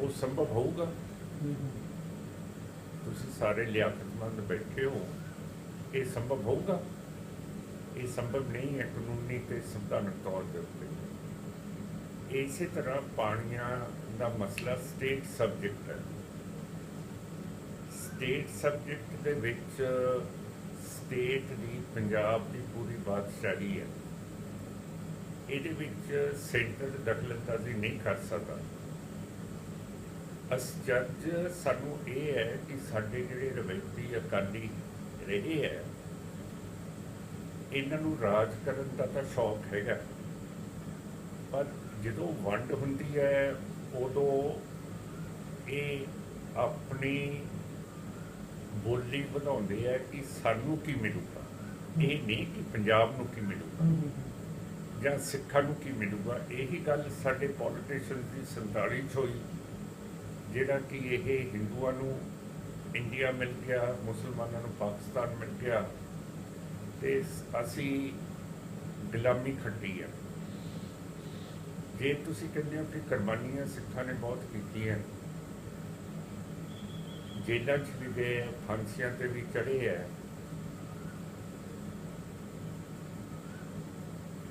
वो संभव होगा? तुसी सारे लियाकतमंद बैठे हो, ये संभव होगा? ये संभव नहीं है कानूनी ते संविधानक तौर के उत्ते। इसी तरह पानियां दा मसला स्टेट सबजैक्ट है। स्टेट सबजैक्ट दे विच स्टेट दी पंजाब दी पूरी बादशाही है। ਇਹਦੇ ਵਿੱਚ ਸੈਂਟਰ ਦਖਲਅੰਦਾਜ਼ੀ ਨਹੀਂ ਕਰ ਸਕਦਾ। ਜੱਜ ਸਾਨੂੰ ਇਹ ਹੈ ਕਿ ਸਾਡੇ ਜਿਹੜੇ ਰਵਾਇਤੀ ਅਕਾਲੀ ਰਹੇ ਹੈ, ਇਹਨਾਂ ਨੂੰ ਰਾਜ ਕਰਨ ਦਾ ਤਾਂ ਸ਼ੌਕ ਹੈਗਾ, ਪਰ ਜਦੋਂ ਵੰਡ ਹੁੰਦੀ ਹੈ ਉਦੋਂ ਇਹ ਆਪਣੀ ਬੋਲੀ ਵਧਾਉਂਦੇ ਹੈ ਕਿ ਸਾਨੂੰ ਕੀ ਮਿਲੂਗਾ। ਇਹ ਨਹੀਂ ਕਿ ਪੰਜਾਬ ਨੂੰ ਕੀ ਮਿਲੂਗਾ ਜਾਂ ਸਿੱਖਾਂ ਨੂੰ ਕੀ ਮਿਲੂਗਾ। ਇਹੀ ਗੱਲ ਸਾਡੇ ਪੋਲੀਟੀਸ਼ੀਅਨ ਦੀ 47 'ਚ ਹੋਈ, ਜਿਹੜਾ ਕਿ ਇਹ ਹਿੰਦੂਆਂ ਨੂੰ ਇੰਡੀਆ ਮਿਲ ਗਿਆ, ਮੁਸਲਮਾਨਾਂ ਨੂੰ ਪਾਕਿਸਤਾਨ ਮਿਲ ਗਿਆ, ਅਤੇ ਅਸੀਂ ਗੁਲਾਮੀ ਖੱਟੀ ਆ। ਜੇ ਤੁਸੀਂ ਕਹਿੰਦੇ ਹੋ ਕਿ ਕੁਰਬਾਨੀਆਂ ਸਿੱਖਾਂ ਨੇ ਬਹੁਤ ਕੀਤੀਆਂ, ਜੇਲ੍ਹਾਂ 'ਚ ਵੀ ਗਏ, ਫਾਂਸੀਆਂ 'ਤੇ ਵੀ ਚੜ੍ਹੇ ਹੈ,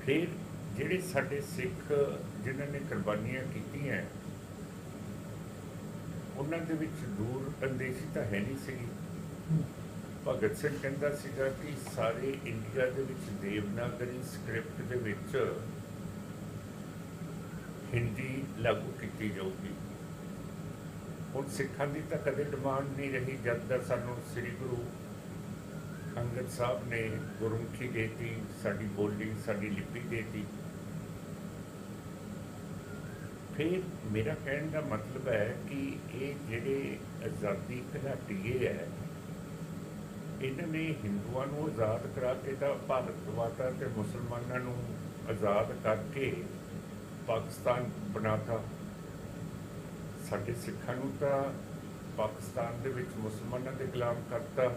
ਫਿਰ ਜਿਹੜੇ ਸਾਡੇ ਸਿੱਖ ਜਿਨ੍ਹਾਂ ਨੇ ਕੁਰਬਾਨੀਆਂ ਕੀਤੀਆਂ, ਉਹਨਾਂ ਦੇ ਵਿੱਚ ਦੂਰ ਅੰਦੇਸ਼ੀ ਤਾਂ ਹੈ ਨਹੀਂ ਸੀਗੀ। ਭਗਤ ਸਿੰਘ ਕਹਿੰਦਾ ਸੀਗਾ ਕਿ ਸਾਰੇ ਇੰਡੀਆ ਦੇ ਵਿੱਚ ਦੇਵਨਾਗਰੀ ਸਕ੍ਰਿਪਟ ਦੇ ਵਿੱਚ ਹਿੰਦੀ ਲਾਗੂ ਕੀਤੀ ਜਾਊਗੀ। ਹੁਣ ਸਿੱਖਾਂ ਦੀ ਤਾਂ ਕਦੇ ਡਿਮਾਂਡ ਨਹੀਂ ਰਹੀ, ਜਦ ਦਾ ਸਾਨੂੰ ਸ੍ਰੀ ਗੁਰੂ ਅੰਗਦ ਸਾਹਿਬ ਨੇ ਗੁਰਮੁਖੀ ਦੇਤੀ, ਸਾਡੀ ਬੋਲੀ ਸਾਡੀ ਲਿਪੀ ਦੇਤੀ। ਫਿਰ ਮੇਰਾ ਕਹਿਣ ਦਾ ਮਤਲਬ ਹੈ ਕਿ ਇਹ ਜਿਹੜੇ ਆਜ਼ਾਦੀ ਘੁਲਾਟੀਏ ਹੈ, ਇਹਨਾਂ ਨੇ ਹਿੰਦੂਆਂ ਨੂੰ ਆਜ਼ਾਦ ਕਰਾ ਕੇ ਤਾਂ ਭਾਰਤ ਦਵਾਤਾ ਅਤੇ ਮੁਸਲਮਾਨਾਂ ਨੂੰ ਆਜ਼ਾਦ ਕਰਕੇ ਪਾਕਿਸਤਾਨ ਬਣਾਤਾ। ਸਾਡੇ ਸਿੱਖਾਂ ਨੂੰ ਤਾਂ ਪਾਕਿਸਤਾਨ ਦੇ ਵਿੱਚ ਮੁਸਲਮਾਨਾਂ ਦੇ ਗੁਲਾਮ ਕਰਤਾ,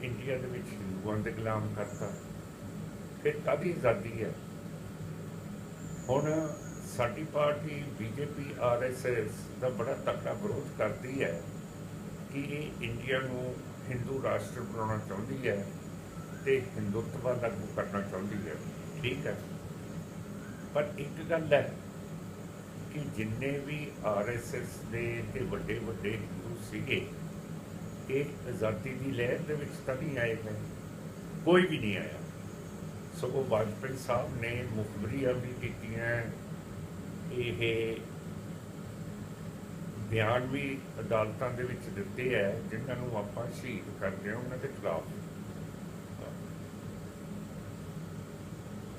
ਇੰਡੀਆ ਦੇ ਵਿੱਚ ਹਿੰਦੂਆਂ ਦੇ ਗੁਲਾਮ ਕਰਤਾ। ਫਿਰ ਕਾਹਦੀ ਆਜ਼ਾਦੀ ਹੈ? ਹੁਣ ਸਾਡੀ ਪਾਰਟੀ BJP RSS ਦਾ ਬੜਾ ਤਕੜਾ ਵਿਰੋਧ ਕਰਦੀ ਹੈ ਕਿ ਇਹ ਇੰਡੀਆ ਨੂੰ ਹਿੰਦੂ ਰਾਸ਼ਟਰ ਬਣਾਉਣਾ ਚਾਹੁੰਦੀ ਹੈ ਅਤੇ ਹਿੰਦੂਤਵਾ ਲਾਗੂ ਕਰਨਾ ਚਾਹੁੰਦੀ ਹੈ। ਠੀਕ ਹੈ, ਪਰ ਇੱਕ ਗੱਲ ਹੈ ਕਿ ਜਿੰਨੇ ਵੀ RSS ਦੇ ਅਤੇ ਵੱਡੇ ਵੱਡੇ ਹਿੰਦੂ ਸੀਗੇ, ਇਹ ਆਜ਼ਾਦੀ ਦੀ ਲਹਿਰ ਦੇ ਵਿੱਚ ਤਾਂ ਨਹੀਂ ਆਏ ਗਏ, ਕੋਈ ਵੀ ਨਹੀਂ ਆਇਆ। ਸਗੋਂ ਵਾਜਪੇਈ ਸਾਹਿਬ ਨੇ ਮੁਖਬਰੀਆਂ ਵੀ ਕੀਤੀਆਂ, ਇਹ ਬਿਆਨ ਵੀ ਅਦਾਲਤਾਂ ਦੇ ਵਿੱਚ ਦਿੱਤੇ ਹੈ, ਜਿਨ੍ਹਾਂ ਨੂੰ ਆਪਾਂ ਸ਼ਹੀਦ ਕਰਦੇ ਹਾਂ ਉਹਨਾਂ ਦੇ ਖਿਲਾਫ।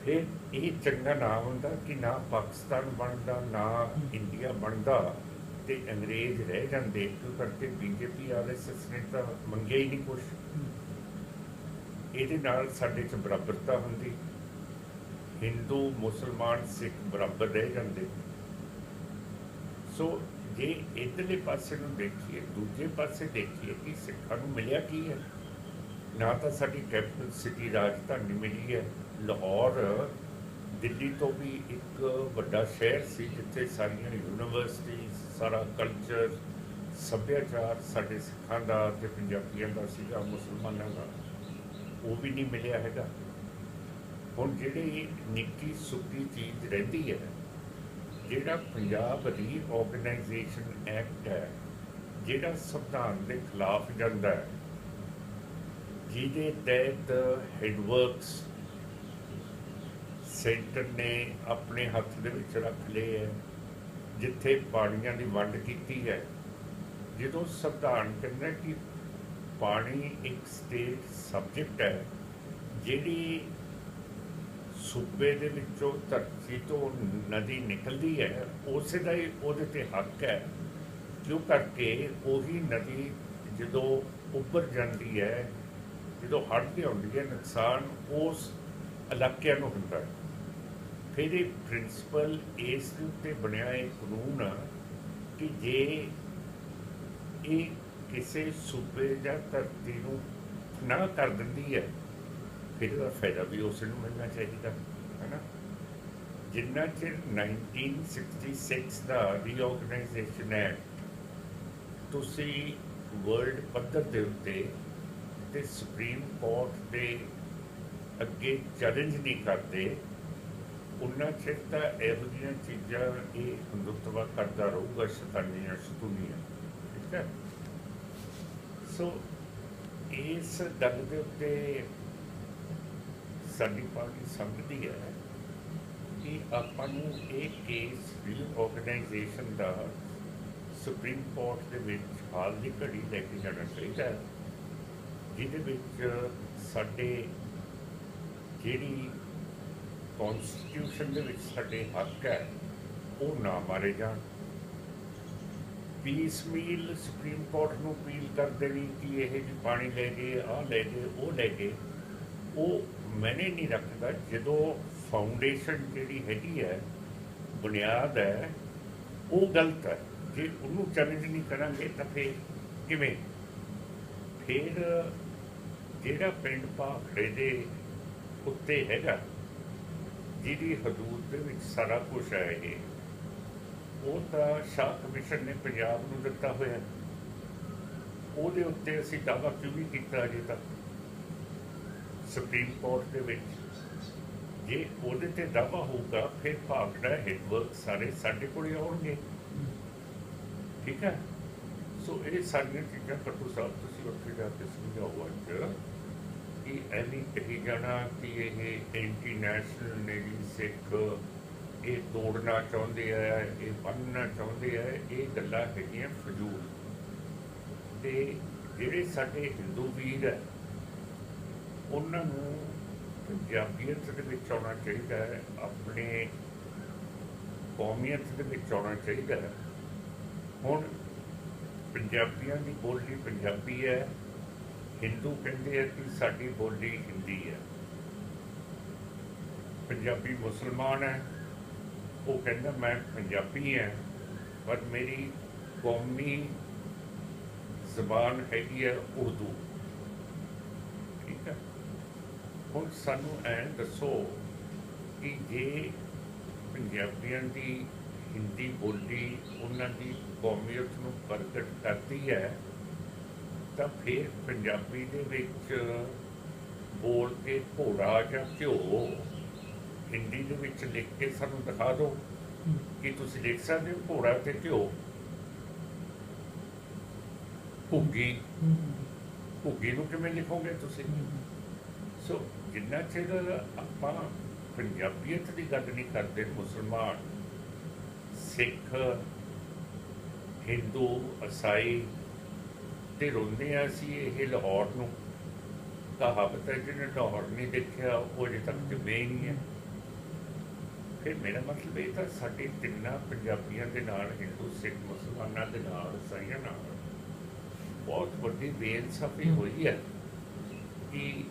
ਫਿਰ ਇਹ ਚੰਗਾ ਨਾ ਹੁੰਦਾ ਕਿ ਨਾ ਪਾਕਿਸਤਾਨ ਬਣਦਾ, ਨਾ ਇੰਡੀਆ ਬਣਦਾ, ਅਤੇ ਅੰਗਰੇਜ਼ ਰਹਿ ਜਾਂਦੇ। ਕਿਉਂ ਕਰਕੇ BJP RSS ਨੇ ਤਾਂ ਮੰਗਿਆ ਹੀ ਨਹੀਂ ਕੁਛ। ਇਹਦੇ ਨਾਲ ਸਾਡੇ 'ਚ ਬਰਾਬਰਤਾ ਹੁੰਦੀ, ਹਿੰਦੂ ਮੁਸਲਮਾਨ ਸਿੱਖ ਬਰਾਬਰ ਰਹਿ ਜਾਂਦੇ। ਸੋ ਜੇ ਇੱਧਰਲੇ ਪਾਸੇ ਨੂੰ ਦੇਖੀਏ, ਦੂਜੇ ਪਾਸੇ ਦੇਖੀਏ ਕਿ ਸਿੱਖਾਂ ਨੂੰ ਮਿਲਿਆ ਕੀ ਹੈ। ਨਾ ਤਾਂ ਸਾਡੀ ਕੈਪੀਟਲ ਸਿਟੀ ਰਾਜਧਾਨੀ ਮਿਲੀ ਹੈ। ਲਾਹੌਰ ਦਿੱਲੀ ਤੋਂ ਵੀ ਇੱਕ ਵੱਡਾ ਸ਼ਹਿਰ ਸੀ, ਜਿੱਥੇ ਸਾਰੀਆਂ ਯੂਨੀਵਰਸਿਟੀਜ਼, ਸਾਰਾ ਕਲਚਰ, ਸੱਭਿਆਚਾਰ ਸਾਡੇ ਸਿੱਖਾਂ ਦਾ ਅਤੇ ਪੰਜਾਬੀਆਂ ਦਾ ਸੀਗਾ, ਮੁਸਲਮਾਨਾਂ ਦਾ, ਉਹ ਵੀ ਨਹੀਂ ਮਿਲਿਆ ਹੈਗਾ। ਹੁਣ ਜਿਹੜੀ ਨਿੱਕੀ ਸੁੱਕੀ ਚੀਜ਼ ਰਹਿੰਦੀ ਹੈ, ਜਿਹੜਾ ਪੰਜਾਬ ਰੀ-ਆਰਗਨਾਈਜੇਸ਼ਨ ਐਕਟ ਹੈ, ਜਿਹੜਾ ਸੰਵਿਧਾਨ ਦੇ ਖਿਲਾਫ ਜਾਂਦਾ ਹੈ, ਜਿਹਦੇ ਤਹਿਤ ਹੈਡਵਰਕਸ ਸੈਂਟਰ ਨੇ ਆਪਣੇ ਹੱਥ ਦੇ ਵਿੱਚ ਰੱਖ ਲਏ ਹੈ, ਜਿੱਥੇ ਪਾਣੀਆਂ ਦੀ ਵੰਡ ਕੀਤੀ ਹੈ। ਜਦੋਂ ਸੰਵਿਧਾਨ ਕਹਿੰਦਾ ਕਿ ਪਾਣੀ ਇੱਕ ਸਟੇਟ ਸਬਜੈਕਟ ਹੈ, ਜਿਹੜੀ ਸੂਬੇ ਦੇ ਵਿੱਚੋਂ ਧਰਤੀ ਤੋਂ ਨਦੀ ਨਿਕਲਦੀ ਹੈ, ਉਸੇ ਦਾ ਹੀ ਉਹਦੇ 'ਤੇ ਹੱਕ ਹੈ। ਕਿਉਂ ਕਰਕੇ ਉਹੀ ਨਦੀ ਜਦੋਂ ਉੱਭਰ ਜਾਂਦੀ ਹੈ, ਜਦੋਂ ਹੜ੍ਹ ਕੇ ਆਉਂਦੀ ਹੈ, ਨੁਕਸਾਨ ਉਸ ਇਲਾਕਿਆਂ ਨੂੰ ਹੁੰਦਾ ਹੈ। ਫਿਰ ਇਹ ਪ੍ਰਿੰਸੀਪਲ ਇਸ ਦੇ ਉੱਤੇ ਬਣਿਆ ਇਹ ਕਾਨੂੰਨ ਕਿ ਜੇ ਇਹ ਕਿਸੇ ਸੂਬੇ ਜਾਂ ਧਰਤੀ ਨੂੰ ਨਾ ਕਰ ਦਿੰਦੀ ਹੈ, ਫਿਰ ਇਹਦਾ ਫਾਇਦਾ ਵੀ ਉਸ ਨੂੰ ਮਿਲਣਾ ਚਾਹੀਦਾ, ਹੈ ਨਾ। ਜਿੰਨਾ ਚਿਰ 1966 ਦਾ ਰੀਆਰਗਨਾਈਜੇਸ਼ਨ ਐਕਟ ਤੁਸੀਂ ਵਰਲਡ ਪੱਧਰ ਦੇ ਉੱਤੇ ਤੇ ਸੁਪਰੀਮ ਕੋਰਟ ਦੇ ਅੱਗੇ ਚੈਲੰਜ ਨਹੀਂ ਕਰਦੇ, ਉਹਨਾਂ ਚਿਰ ਤਾਂ ਇਹੋ ਜਿਹੀਆਂ ਚੀਜ਼ਾਂ ਇਹ ਹਿੰਦੁਤਵਾ ਕਰਦਾ ਰਹੂਗਾ, ਸ਼ੈਤਾਨੀਆਂ ਸ਼ਤੂਨੀਆਂ। ਠੀਕ ਹੈ। ਸੋ ਇਸ ਗੱਲ ਦੇ ਉੱਤੇ ਸਾਡੀ ਪਾਰਟੀ ਸਮਝਦੀ ਹੈ ਕਿ ਆਪਾਂ ਨੂੰ ਇਹ ਕੇਸ ਰੀਆਰਗਨਾਈਜੇਸ਼ਨ ਦਾ ਸੁਪਰੀਮ ਕੋਰਟ ਦੇ ਵਿੱਚ ਹਾਲ ਦੀ ਘੜੀ ਲੈ ਕੇ ਜਾਣਾ ਚਾਹੀਦਾ ਹੈ, ਜਿਹਦੇ ਵਿੱਚ ਸਾਡੇ ਜਿਹੜੀ ਕੌਨਸਟੀਟਿਊਸ਼ਨ ਦੇ ਵਿੱਚ ਸਾਡੇ ਹੱਕ ਹੈ ਉਹ ਨਾ ਮਾਰੇ ਜਾਣ। ਪੀਸਮੀਲ ਸੁਪਰੀਮ ਕੋਰਟ ਨੂੰ ਅਪੀਲ ਕਰ ਦੇਣੀ ਕਿ ਇਹ ਜੀ ਪਾਣੀ ਲੈ ਗਏ, ਆਹ ਲੈ ਗਏ, ਉਹ ਲੈ ਗਏ, ਉਹ ਮੈਨੇ ਨਹੀਂ ਰੱਖਦਾ। ਜਦੋਂ ਫਾਊਂਡੇਸ਼ਨ ਜਿਹੜੀ ਹੈਗੀ ਹੈ, ਬੁਨਿਆਦ ਹੈ, ਉਹ ਗਲਤ ਹੈ। ਜੇ ਉਹਨੂੰ ਚੈਲੰਜ ਨਹੀਂ ਕਰਾਂਗੇ ਤਾਂ ਫਿਰ ਕਿਵੇਂ? ਫਿਰ ਜਿਹੜਾ ਪਿੰਡ ਭਾਖੜੇ ਦੇ ਉੱਤੇ ਹੈਗਾ, ਜਿਹਦੀ ਹਦੂਦ ਦੇ ਵਿੱਚ ਸਾਰਾ ਕੁਛ ਹੈ, ਉਹ ਤਾਂ ਸ਼ਾਹ ਕਮਿਸ਼ਨ ਨੇ ਪੰਜਾਬ ਨੂੰ ਦਿੱਤਾ ਹੋਇਆ। ਉਹਦੇ ਉੱਤੇ ਅਸੀਂ ਦਾਅਵਾ ਕਿਉਂ ਨਹੀਂ ਕੀਤਾ ਅਜੇ ਤੱਕ ਸੁਪਰੀਮ ਕੋਰਟ ਦੇ ਵਿੱਚ? ਜੇ ਉਹਦੇ ਤੇ ਦਾਅਵਾ ਹੋਊਗਾ ਫਿਰ ਭਾਖੜਾ ਹਿੱਟਵਰਕ ਸਾਰੇ ਸਾਡੇ ਕੋਲ ਆਉਣਗੇ। ਠੀਕ ਹੈ। ਸੋ ਇਹ ਸਾਰੀਆਂ ਚੀਜ਼ਾਂ ਕੱਟੂ ਸਾਹਿਬ ਤੁਸੀਂ ਉੱਥੇ ਜਾ ਕੇ ਸਮਝਾਓ ਅੱਜ ਕਿ ਐਵੇਂ ਕਹੀ ਜਾਣਾ ਕਿ ਇਹ ਐਂਟੀ ਨੈਸ਼ਨਲ ਨੇ ਜੀ, ਸਿੱਖ ਇਹ ਤੋੜਨਾ ਚਾਹੁੰਦੇ ਆ, ਇਹ ਬੰਨ੍ਹਣਾ ਚਾਹੁੰਦੇ ਆ, ਇਹ ਗੱਲਾਂ ਹੈਗੀਆਂ ਫਜ਼ੂਲ। ਅਤੇ ਜਿਹੜੇ ਸਾਡੇ ਹਿੰਦੂ ਵੀਰ ਹੈ ਉਹਨਾਂ ਨੂੰ ਪੰਜਾਬੀਅਤ ਦੇ ਵਿੱਚ ਆਉਣਾ ਚਾਹੀਦਾ ਹੈ, ਆਪਣੇ ਕੌਮੀਅਤ ਦੇ ਵਿੱਚ ਆਉਣਾ ਚਾਹੀਦਾ ਹੈ। ਹੁਣ ਪੰਜਾਬੀਆਂ ਦੀ ਬੋਲੀ ਪੰਜਾਬੀ ਹੈ, ਹਿੰਦੂ ਕਹਿੰਦੇ ਆ ਕਿ ਸਾਡੀ ਬੋਲੀ ਹਿੰਦੀ ਹੈ। ਪੰਜਾਬੀ ਮੁਸਲਮਾਨ ਹੈ, ਉਹ ਕਹਿੰਦਾ ਮੈਂ ਪੰਜਾਬੀ ਹਾਂ, ਪਰ ਮੇਰੀ ਕੌਮੀ ਜ਼ਬਾਨ ਹੈਗੀ ਹੈ ਉਰਦੂ। ਠੀਕ ਹੈ। ਹੁਣ ਸਾਨੂੰ ਐਂ ਦੱਸੋ ਕਿ ਜੇ ਪੰਜਾਬੀਆਂ ਦੀ ਹਿੰਦੀ ਬੋਲੀ ਉਹਨਾਂ ਦੀ ਕੌਮੀਅਤ ਨੂੰ ਪ੍ਰਗਟ ਕਰਦੀ ਹੈ ਤਾਂ ਫਿਰ ਪੰਜਾਬੀ ਦੇ ਵਿੱਚ ਬੋਲ ਕੇ ਘੋੜਾ ਜਾਂ ਘਿਓ ਹਿੰਦੀ ਦੇ ਵਿੱਚ ਲਿਖ ਕੇ ਸਾਨੂੰ ਦਿਖਾ ਦਿਓ ਕਿ ਤੁਸੀਂ ਲਿਖ ਸਕਦੇ ਹੋ ਘੋੜਾ ਅਤੇ ਘਿਓ। ਘੁੱਗੀ ਨੂੰ ਕਿਵੇਂ ਲਿਖੋਗੇ ਤੁਸੀਂ? ਸੋ ਜਿੰਨਾ ਚਿਰ ਆਪਾਂ ਪੰਜਾਬੀਅਤ ਦੀ ਗੱਲ ਨਹੀਂ ਕਰਦੇ, ਮੁਸਲਮਾਨ, ਸਿੱਖ, ਹਿੰਦੂ, ਈਸਾਈ ਤੇ ਰੋਂਦੇ ਹਾਂ ਅਸੀਂ ਇਹ ਲਾਹੌਰ ਨੂੰ। ਕਹਾਵਤ ਹੈ ਜਿਹਨੇ ਲਾਹੌਰ ਨਹੀਂ ਦੇਖਿਆ ਉਹ ਅਜੇ ਤੱਕ ਜੰਮੇ ਨਹੀਂ ਹੈ। ਫਿਰ ਮੇਰਾ ਮਤਲਬ ਇਹ ਤਾਂ ਸਾਡੇ ਤਿੰਨਾਂ ਪੰਜਾਬੀਆਂ ਦੇ ਨਾਲ, ਹਿੰਦੂ, ਸਿੱਖ, ਮੁਸਲਮਾਨਾਂ ਦੇ ਨਾਲ, ਈਸਾਈਆਂ ਨਾਲ ਬਹੁਤ ਵੱਡੀ ਬੇਇਨਸਾਫੀ ਹੋਈ ਹੈ ਕਿ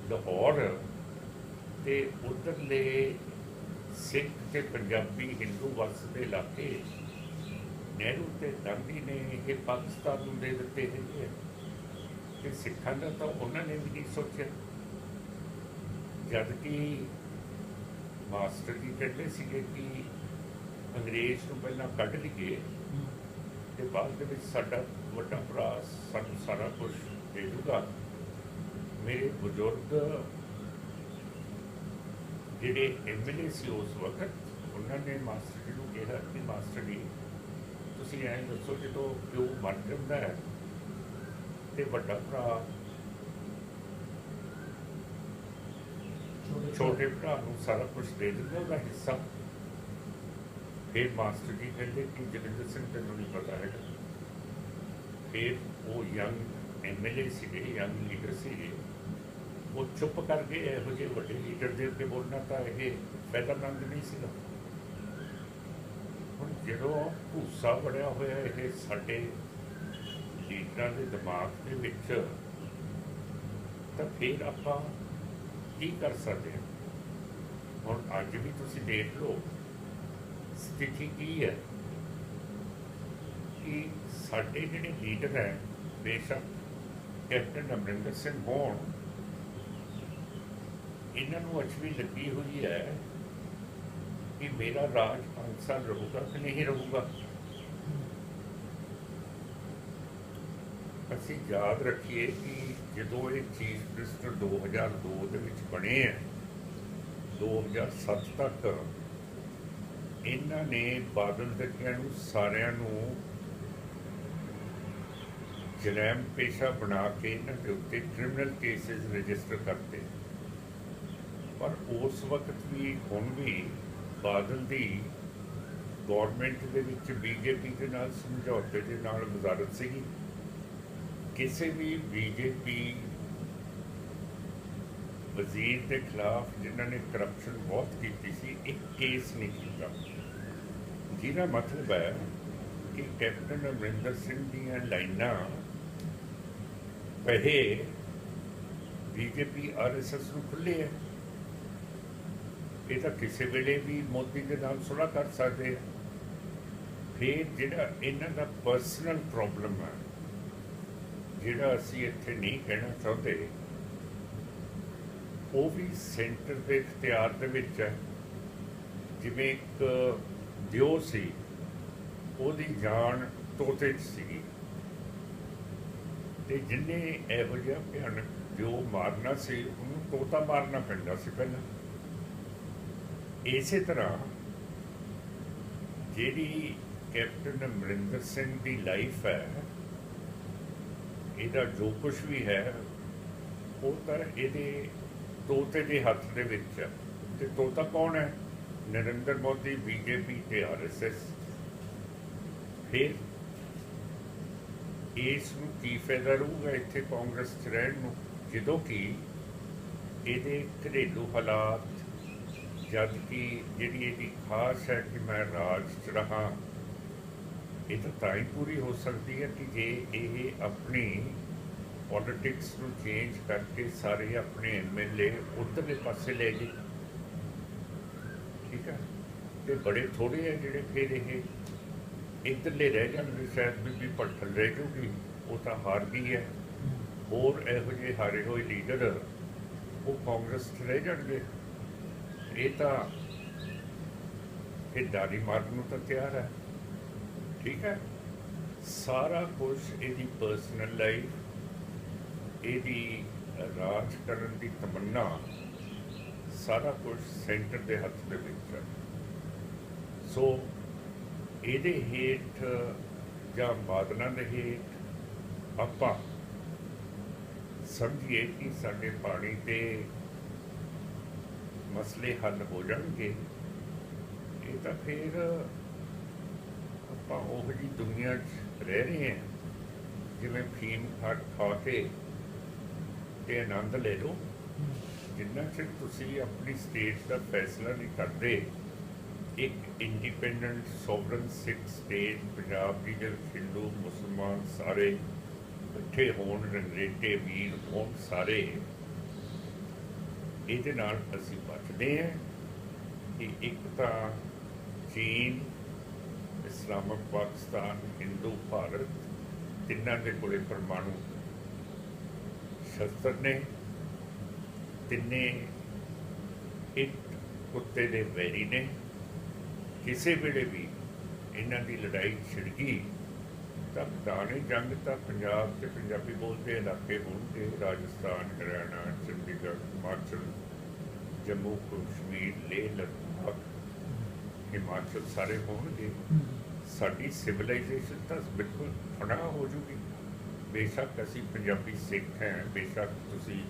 ਲਾਹੌਰ ਅਤੇ ਉੱਧਰਲੇ ਸਿੱਖ ਅਤੇ ਪੰਜਾਬੀ ਹਿੰਦੂ ਵਸਦੇ ਇਲਾਕੇ ਨਹਿਰੂ ਅਤੇ ਗਾਂਧੀ ਨੇ ਇਹ ਪਾਕਿਸਤਾਨ ਨੂੰ ਦੇ ਦਿੱਤੇ ਹੈਗੇ ਹੈ ਅਤੇ ਸਿੱਖਾਂ ਦਾ ਤਾਂ ਉਹਨਾਂ ਨੇ ਵੀ ਨਹੀਂ ਸੋਚਿਆ। ਜਦ ਕਿ ਮਾਸਟਰ ਜੀ ਕਹਿੰਦੇ ਸੀਗੇ ਕਿ ਅੰਗਰੇਜ਼ ਨੂੰ ਪਹਿਲਾਂ ਕੱਢ ਲਈਏ ਅਤੇ ਬਾਅਦ ਦੇ ਵਿੱਚ ਸਾਡਾ ਵੱਡਾ ਭਰਾ ਸਾਨੂੰ ਸਾਰਾ ਕੁਛ ਦੇ ਦੂਗਾ। ਮੇਰੇ ਬਜ਼ੁਰਗ ਜਿਹੜੇ MLA ਸੀ ਉਸ ਵਕਤ, ਉਹਨਾਂ ਨੇ ਮਾਸਟਰ ਜੀ ਨੂੰ ਕਿਹਾ ਕਿ ਮਾਸਟਰ ਜੀ ਤੁਸੀਂ ਐਂ ਦੱਸੋ ਜਦੋਂ ਪਿਓ ਮਰ ਜਾਂਦਾ ਹੈ ਅਤੇ ਵੱਡਾ ਭਰਾ ਛੋਟੇ ਭਰਾ ਨੂੰ ਸਾਰਾ ਕੁਛ ਦੇ ਦਿੰਦਾ ਉਹਦਾ ਹਿੱਸਾ। ਫਿਰ ਮਾਸਟਰ ਜੀ ਕਹਿੰਦੇ ਕਿ ਜਗਿੰਦਰ ਸਿੰਘ ਤੈਨੂੰ ਨਹੀਂ ਪਤਾ ਹੈਗਾ। ਫਿਰ ਉਹ ਯੰਗ MLA ਸੀਗੇ, ਯੰਗ ਲੀਡਰ ਸੀਗੇ, ਉਹ ਚੁੱਪ ਕਰ ਗਏ। ਇਹੋ ਜਿਹੇ ਵੱਡੇ ਲੀਡਰ ਦੇ ਅੱਗੇ ਬੋਲਣਾ ਤਾਂ ਇਹ ਫਾਇਦਾਮੰਦ ਨਹੀਂ ਸੀਗਾ। ਹੁਣ ਜਦੋਂ ਭੂਸਾ ਵੜਿਆ ਹੋਇਆ ਇਹ ਸਾਡੇ ਲੀਡਰਾਂ ਦੇ ਦਿਮਾਗ ਦੇ ਵਿੱਚ, ਤਾਂ ਫਿਰ ਆਪਾਂ ਕੀ ਕਰ ਸਕਦੇ ਹਾਂ? ਹੁਣ ਅੱਜ ਵੀ ਤੁਸੀਂ ਦੇਖ ਲਓ ਸਥਿਤੀ ਕੀ ਹੈ ਕਿ ਸਾਡੇ ਜਿਹੜੇ ਲੀਡਰ ਹੈ, ਬੇਸ਼ੱਕ ਕੈਪਟਨ ਅਮਰਿੰਦਰ ਸਿੰਘ ਹੋਣ, ਇਹਨਾਂ ਨੂੰ ਅੱਜ ਵੀ ਲੱਗੀ ਹੋਈ ਹੈ कि मेरा राज 5 साल रहूगा कि नहीं रहूगा। ਅਸੀਂ ਯਾਦ ਰੱਖੀਏ ਕਿ ਜਦੋਂ ਇਹ ਚੀਫ ਮਿਨਿਸਟਰ 2002 ਦੇ ਵਿੱਚ ਬਣੇ ਹੈ, 2007 ਤੱਕ ਇਹਨਾਂ ਨੇ ਬਾਦਲ ਦਰਿਆ ਨੂੰ ਸਾਰਿਆਂ ਨੂੰ ਜਰੈਮ ਪੇਸ਼ਾ ਬਣਾ ਕੇ ਇਹਨਾਂ ਦੇ ਉੱਤੇ ਕ੍ਰਿਮੀਨਲ ਕੇਸਿਸ ਰਜਿਸਟਰ ਕਰਤੇ। ਪਰ ਉਸ ਵਕਤ ਵੀ ਹੁਣ ਵੀ ਬਾਦਲ ਦੀ ਗੌਰਮੈਂਟ ਦੇ ਵਿੱਚ ਬੀਜੇਪੀ ਦੇ ਨਾਲ ਸਮਝੌਤੇ ਦੇ ਨਾਲ ਵਜ਼ਾਰਤ ਸੀਗੀ। ਕਿਸੇ ਵੀ ਬੀਜੇਪੀ ਵਜ਼ੀਰ ਦੇ ਖਿਲਾਫ ਜਿਨ੍ਹਾਂ ਨੇ ਕਰਪਸ਼ਨ ਬਹੁਤ ਕੀਤੀ ਸੀ, ਇੱਕ ਕੇਸ ਨਹੀਂ ਕੀਤਾ, ਜਿਹਦਾ ਮਤਲਬ ਹੈ ਕਿ ਕੈਪਟਨ ਅਮਰਿੰਦਰ ਸਿੰਘ ਦੀਆਂ ਲਾਈਨਾਂ ਪਹੇ ਬੀਜੇਪੀ ਰ-ਰਸਮ ਨੂੰ ਖੁੱਲ੍ਹੇ ਹੈ। ਇਹ ਤਾਂ ਕਿਸੇ ਵੇਲੇ ਵੀ ਮੋਦੀ ਦੇ ਨਾਲ ਸੁਲ੍ਹਾ ਕਰ ਸਕਦੇ ਆ। ਫਿਰ ਜਿਹੜਾ ਇਹਨਾਂ ਦਾ ਪਰਸਨਲ ਪ੍ਰੋਬਲਮ ਹੈ, ਜਿਹੜਾ ਅਸੀਂ ਇੱਥੇ ਨਹੀਂ ਕਹਿਣਾ ਚਾਹੁੰਦੇ, ਉਹ ਵੀ ਸੈਂਟਰ ਦੇ ਇਖਤਿਆਰ ਦੇ ਵਿੱਚ ਹੈ। ਜਿਵੇਂ ਇੱਕ ਦਿਓ ਸੀ, ਉਹਦੀ ਜਾਨ ਤੋਤੇ 'ਚ ਸੀਗੀ, ਤੇ ਜਿਹਨੇ ਇਹੋ ਜਿਹਾ ਭਿਆਨਕ ਦਿਓ ਮਾਰਨਾ ਸੀ, ਉਹਨੂੰ ਤੋਤਾ ਮਾਰਨਾ ਪੈਂਦਾ ਸੀ ਪਹਿਲਾਂ। ਇਸੇ ਤਰ੍ਹਾਂ ਜਿਹੜੀ ਕੈਪਟਨ ਅਮਰਿੰਦਰ ਸਿੰਘ ਦੀ ਲਾਈਫ ਹੈ, ਇਹਦਾ ਜੋ ਕੁਝ ਵੀ ਹੈ ਉਹ ਤਾਂ ਇਹਦੇ ਤੋਤੇ ਦੇ ਹੱਥ ਦੇ ਵਿੱਚ ਹੈ। ਤੇ ਤੋਤਾ ਕੌਣ ਹੈ? ਨਰਿੰਦਰ ਮੋਦੀ, ਬੀਜੇਪੀ ਤੇ ਰ-ਰਸਮ। ਫਿਰ ਇਸ ਨੂੰ ਕੀ ਫਾਇਦਾ ਰਹੂਗਾ ਇੱਥੇ ਕਾਂਗਰਸ 'ਚ ਰਹਿਣ ਨੂੰ, ਜਦੋਂ ਕਿ ਇਹਦੇ ਘਰੇਲੂ ਹਾਲਾਤ, ਜਦ ਕਿ ਜਿਹੜੀ ਇਹਦੀ ਖਾਸ ਹੈ ਕਿ ਮੈਂ ਰਾਜ 'ਚ ਰਹਾਂ, ਇਹ ਤਾਂ ਹੀ ਪੂਰੀ ਹੋ ਸਕਦੀ ਹੈ ਕਿ ਜੇ ਇਹ ਆਪਣੀ ਪੋਲੀਟਿਕਸ ਨੂੰ ਚੇਂਜ ਕਰਕੇ ਸਾਰੇ ਆਪਣੇ MLA ਉੱਧਰਲੇ ਪਾਸੇ ਲੈ ਜੇ। ਠੀਕ ਹੈ, ਤੇ ਬੜੇ ਥੋੜ੍ਹੇ ਹੈ ਜਿਹੜੇ ਫਿਰ ਇਹ ਇੱਧਰਲੇ ਰਹਿ ਜਾਣਗੇ। ਸ਼ਾਇਦ ਬੀਬੀ ਭੱਠਲ ਰਹਿ ਜਾਊਗੀ, ਉਹ ਤਾਂ ਹਾਰ ਗਈ ਹੈ। ਹੋਰ ਇਹੋ ਜਿਹੇ ਹਾਰੇ ਹੋਏ ਲੀਡਰ ਉਹ ਕਾਂਗਰਸ 'ਚ ਰਹਿ ਜਾਣਗੇ। ਇਹ ਤਾਂ ਇਹ ਡਾਰੀ ਮਾਰਨ ਨੂੰ ਤਾਂ ਤਿਆਰ ਹੈ। ਠੀਕ ਹੈ, ਸਾਰਾ ਕੁਝ ਇਹਦੀ ਪਰਸਨਲ ਲਾਈਫ, ਇਹਦੀ ਰਾਜ ਕਰਨ ਦੀ ਤਮੰਨਾ, ਸਾਰਾ ਕੁਝ ਸੈਂਟਰ ਦੇ ਹੱਥ ਦੇ ਵਿੱਚ ਹੈ। ਸੋ ਇਹਦੇ ਹੇਠ ਜਾਂ ਬਾਦਲਾਂ ਦੇ ਹੇਠ ਆਪਾਂ ਸਮਝੀਏ ਕਿ ਸਾਡੇ ਪਾਣੀ ਦੇ ਮਸਲੇ ਹੱਲ ਹੋ ਜਾਣਗੇ। ਇਹ ਤਾਂ ਫਿਰ ਆਪਾਂ ਉਹ ਜਿਹੀ ਦੁਨੀਆ 'ਚ ਰਹਿ ਰਹੇ ਹਾਂ ਜਿਵੇਂ ਫੀਮ ਖਾ ਕੇ ਤੇ ਆਨੰਦ ਲੈ ਲਓ। ਜਿੰਨਾ ਚਿਰ ਤੁਸੀਂ ਆਪਣੀ ਸਟੇਟ ਦਾ ਫੈਸਲਾ ਨਹੀਂ ਕਰਦੇ, ਇੱਕ ਇੰਡੀਪੈਂਡੈਂਟ ਸੋਵਰਨ ਸਿੱਖ ਸਟੇਟ ਪੰਜਾਬ ਦੀ ਦੇ ਹਿੰਦੂ ਮੁਸਲਮਾਨ ਸਾਰੇ ਇਕੱਠੇ ਹੋਣ, ਰੰਗਰੇਟੇ ਵੀਰ ਹੋਣ ਸਾਰੇ, ਇਹਦੇ ਨਾਲ ਅਸੀਂ ਬਚਦੇ ਹਾਂ ਕਿ ਇੱਕ ਤਾਂ ਚੀਨ, ਇਸਲਾਮਕ ਪਾਕਿਸਤਾਨ, ਹਿੰਦੂ ਭਾਰਤ, ਤਿੰਨਾਂ ਦੇ ਕੋਲੇ ਪਰਮਾਣੂ ਸ਼ਸਤਰ ਨੇ, ਤਿੰਨੇ ਇੱਕ ਕੁੱਤੇ ਦੇ ਵੈਰੀ ਨੇ। ਕਿਸੇ ਵੇਲੇ ਵੀ ਇਹਨਾਂ ਦੀ ਲੜਾਈ ਛਿੜ ਗਈ ਤਾਂ ਦਾਣੇ ਜੰਗ ਤਾਂ ਪੰਜਾਬ ਤੇ ਪੰਜਾਬੀ ਬੋਲਦੇ ਇਲਾਕੇ ਹੋਣਗੇ, ਰਾਜਸਥਾਨ, ਹਰਿਆਣਾ, ਚੰਡੀਗੜ੍ਹ, ਹਿਮਾਚਲ, ਜੰਮੂ ਕਸ਼ਮੀਰ, ਲੇਹ ਲੱਦਾਖ, ਹਿਮਾਚਲ ਸਾਰੇ ਹੋਣਗੇ। ਸਾਡੀ ਸਿਵਲਾਈਜੇਸ਼ਨ ਤਾਂ ਬਿਲਕੁਲ ਫਨਾਹ ਹੋ ਜੂਗੀ। ਬੇਸ਼ੱਕ ਅਸੀਂ ਪੰਜਾਬੀ ਸਿੱਖ ਹਾਂ, ਬੇਸ਼ੱਕ ਤੁਸੀਂ